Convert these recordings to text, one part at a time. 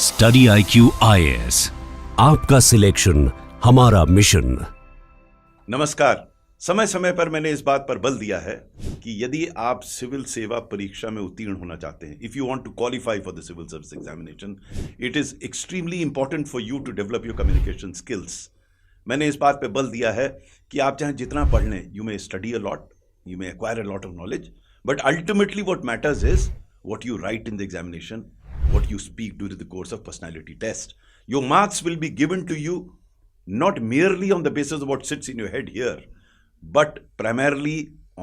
StudyIQ IAS, आपका selection हमारा mission. नमस्कार। समय समय पर मैंने इस बात पर बल दिया है कि यदि आप सिविल सेवा परीक्षा में उत्तीर्ण होना चाहते हैं, if you want to qualify for the civil service examination, it is extremely important for you to develop your communication skills. मैंने इस बात पे बल दिया है कि आप चाहे जितना पढ़ लें, you may study a lot, you may acquire a lot of knowledge, but ultimately what matters is what you write in the examination, what you speak during the course of personality test. Your marks will be given to you not merely on the basis of what sits in your head here, but primarily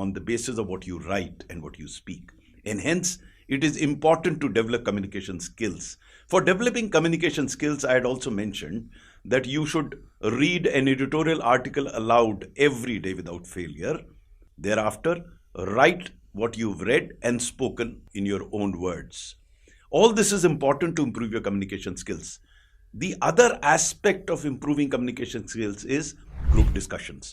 on the basis of what you write and what you speak. And hence, it is important to develop communication skills. For developing communication skills, I had also mentioned that you should read an editorial article aloud every day without failure. Thereafter, write what you've read and spoken in your own words. All this is important to improve your communication skills. The other aspect of improving communication skills is group discussions.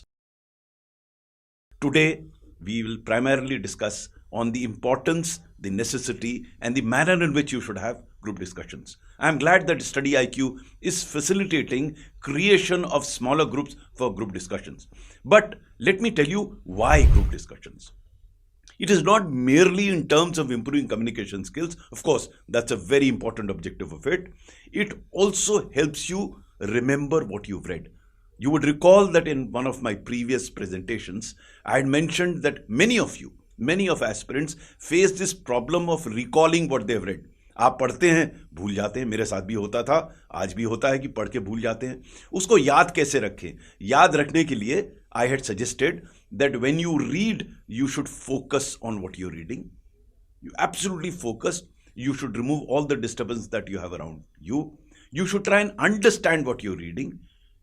Today, we will primarily discuss on the importance, the necessity, and the manner in which you should have group discussions. I am glad that StudyIQ is facilitating creation of smaller groups for group discussions. But let me tell you why group discussions. It is not merely in terms of improving communication skills. Of course, that's a very important objective of it. It also helps you remember what you've read. You would recall that in one of my previous presentations, I had mentioned that many of aspirants face this problem of recalling what they've read. आप पढ़ते हैं, भूल जाते हैं। मेरे साथ भी होता था, आज भी होता है कि पढ़ के भूल जाते हैं। उसको याद कैसे रखें? याद रखने के लिए I had suggested that when you read, you should focus on what you're reading. You absolutely focus. You should remove all the disturbance that you have around you. You should try and understand what you're reading.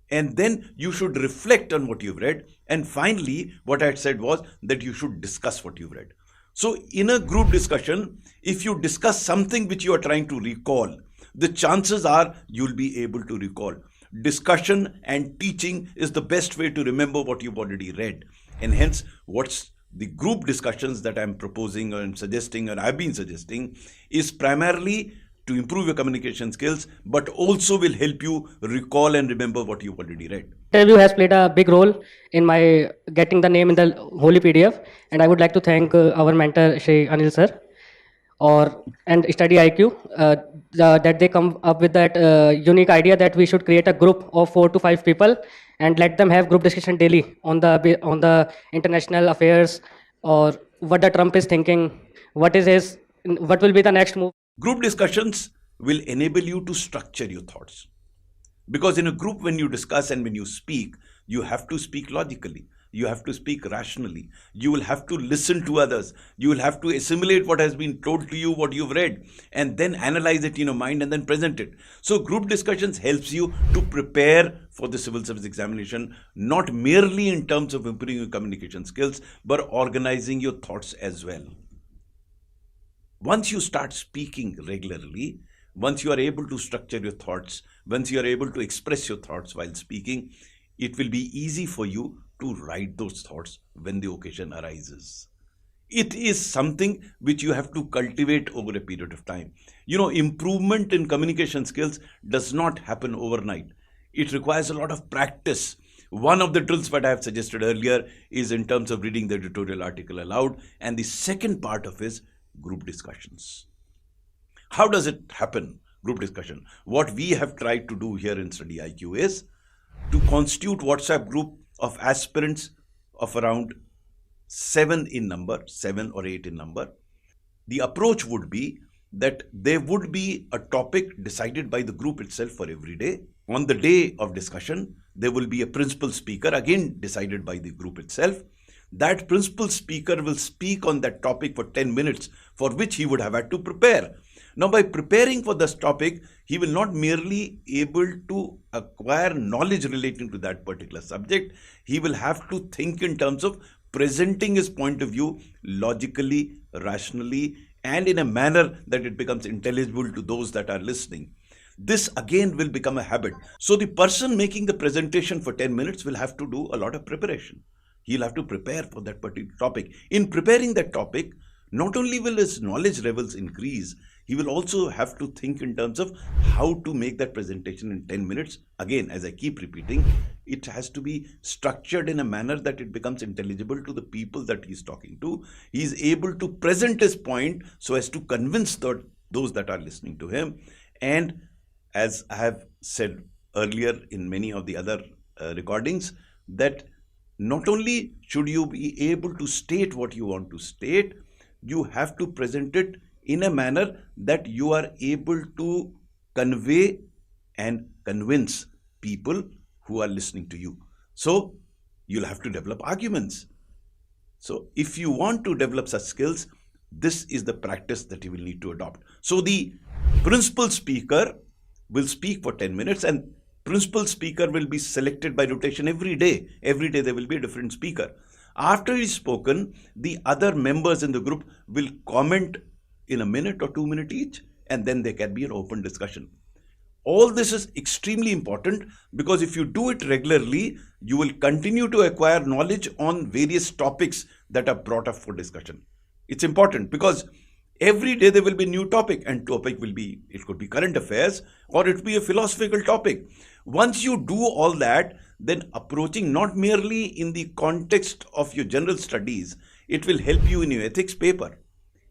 And then you should reflect on what you've read. And finally, what I had said was that you should discuss what you've read. So in a group discussion, if you discuss something which you are trying to recall, the chances are you'll be able to recall. Discussion and teaching is the best way to remember what you've already read. And hence, what's the group discussions that I'm proposing or I'm suggesting or I've been suggesting is primarily to improve your communication skills, but also will help you recall and remember what you've already read. Interview has played a big role in my getting the name in the holy PDF, and I would like to thank our mentor Shri Anil sir and StudyIQ that they come up with that unique idea that we should create a group of 4 to 5 people and let them have group discussion daily on the international affairs or what the Trump is thinking, what will be the next move. Group discussions will enable you to structure your thoughts. Because in a group, when you discuss and when you speak, you have to speak logically. You have to speak rationally. You will have to listen to others. You will have to assimilate what has been told to you, what you've read, and then analyze it in your mind and then present it. So group discussions helps you to prepare for the civil service examination, not merely in terms of improving your communication skills, but organizing your thoughts as well. Once you start speaking regularly, once you are able to structure your thoughts, once you are able to express your thoughts while speaking, it will be easy for you to write those thoughts when the occasion arises. It is something which you have to cultivate over a period of time. You know, improvement in communication skills does not happen overnight. It requires a lot of practice. One of the drills that I have suggested earlier is in terms of reading the editorial article aloud, and the second part of is group discussions. How does it happen, group discussion? What we have tried to do here in StudyIQ is to constitute WhatsApp group of aspirants of around 7 or 8 in number. The approach would be that there would be a topic decided by the group itself for every day. On the day of discussion, there will be a principal speaker, again decided by the group itself. That principal speaker will speak on that topic for 10 minutes, for which he would have had to prepare. Now, by preparing for this topic, he will not merely able to acquire knowledge relating to that particular subject. He will have to think in terms of presenting his point of view logically, rationally, and in a manner that it becomes intelligible to those that are listening. This again will become a habit. So the person making the presentation for 10 minutes will have to do a lot of preparation. He'll have to prepare for that particular topic. In preparing that topic, not only will his knowledge levels increase, he will also have to think in terms of how to make that presentation in 10 minutes. Again, as I keep repeating, it has to be structured in a manner that it becomes intelligible to the people that he's talking to. He's able to present his point so as to convince those that are listening to him. And as I have said earlier in many of the other recordings, that not only should you be able to state what you want to state, you have to present it in a manner that you are able to convey and convince people who are listening to you. So you'll have to develop arguments. So if you want to develop such skills, this is the practice that you will need to adopt. So the principal speaker will speak for 10 minutes, and principal speaker will be selected by rotation every day. Every day there will be a different speaker. After he's spoken, the other members in the group will comment in a minute or 2 minutes each, and then there can be an open discussion. All this is extremely important, because if you do it regularly, you will continue to acquire knowledge on various topics that are brought up for discussion. It's important because every day there will be a new topic, and topic will be, it could be current affairs or it will be a philosophical topic. Once you do all that, then approaching not merely in the context of your general studies, it will help you in your ethics paper.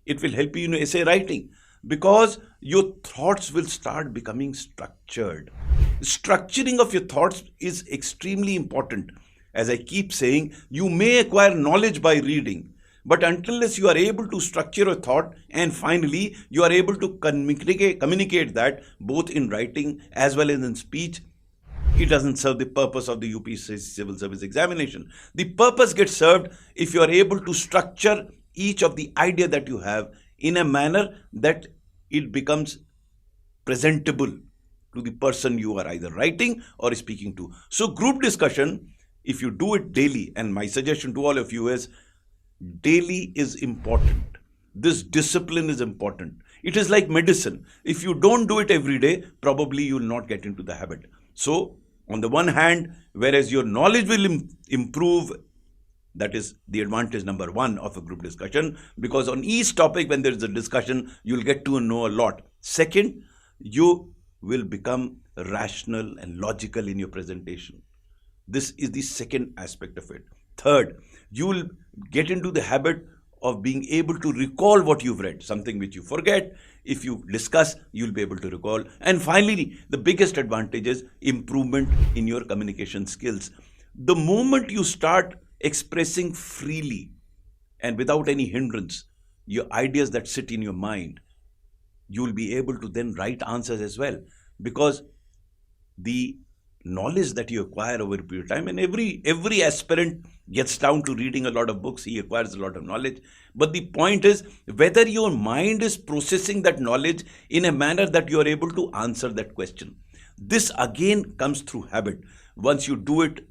It will help you in your essay writing, because your thoughts will start becoming structured. Structuring of your thoughts is extremely important. As I keep saying, you may acquire knowledge by reading, but unless you are able to structure a thought and finally you are able to communicate that both in writing as well as in speech, it doesn't serve the purpose of the UPSC civil service examination. The purpose gets served if you are able to structure each of the idea that you have in a manner that it becomes presentable to the person you are either writing or speaking to. So group discussion, if you do it daily, and my suggestion to all of you is, daily is important. This discipline is important. It is like medicine. If you don't do it every day, probably you will not get into the habit. So on the one hand, whereas your knowledge will improve, that is the advantage number one of a group discussion, because on each topic when there is a discussion, you will get to know a lot. Second, you will become rational and logical in your presentation. This is the second aspect of it. Third, you will get into the habit of being able to recall what you've read, something which you forget. If you discuss, you'll be able to recall. And finally, the biggest advantage is improvement in your communication skills. The moment you start expressing freely and without any hindrance your ideas that sit in your mind, you will be able to then write answers as well, because the knowledge that you acquire over a period of time, and every aspirant gets down to reading a lot of books, he acquires a lot of knowledge. But the point is whether your mind is processing that knowledge in a manner that you are able to answer that question. This again comes through habit. Once you do it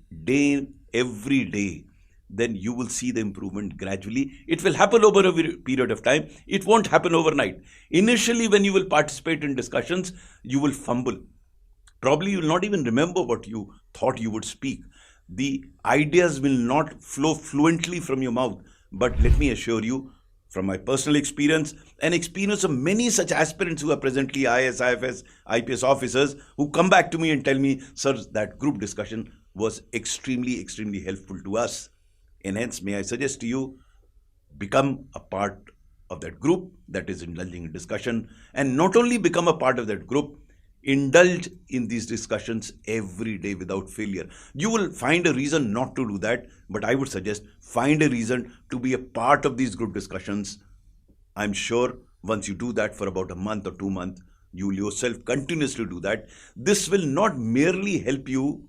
every day, then you will see the improvement gradually. It will happen over a period of time. It won't happen overnight. Initially, when you will participate in discussions, you will fumble. Probably you will not even remember what you thought you would speak. The ideas will not flow fluently from your mouth. But let me assure you, from my personal experience and experience of many such aspirants who are presently IAS, IFS, IPS officers, who come back to me and tell me, sir, that group discussion was extremely, extremely helpful to us. And hence, may I suggest to you, become a part of that group that is indulging in discussion, and not only become a part of that group, indulge in these discussions every day without failure. You will find a reason not to do that, but I would suggest find a reason to be a part of these group discussions. I'm sure once you do that for about a month or 2 months, you will yourself continuously do that. This will not merely help you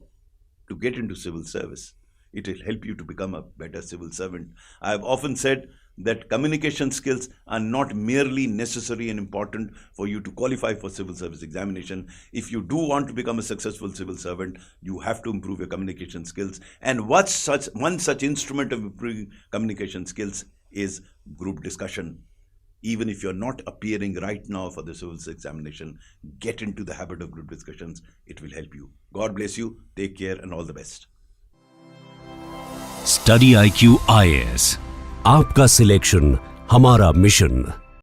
to get into civil service. It will help you to become a better civil servant. I have often said that communication skills are not merely necessary and important for you to qualify for civil service examination. If you do want to become a successful civil servant, you have to improve your communication skills. And one such instrument of improving communication skills is group discussion. Even if you're not appearing right now for the civil service examination, get into the habit of group discussions. It will help you. God bless you. Take care and all the best. StudyIQ IAS, आपका selection हमारा mission.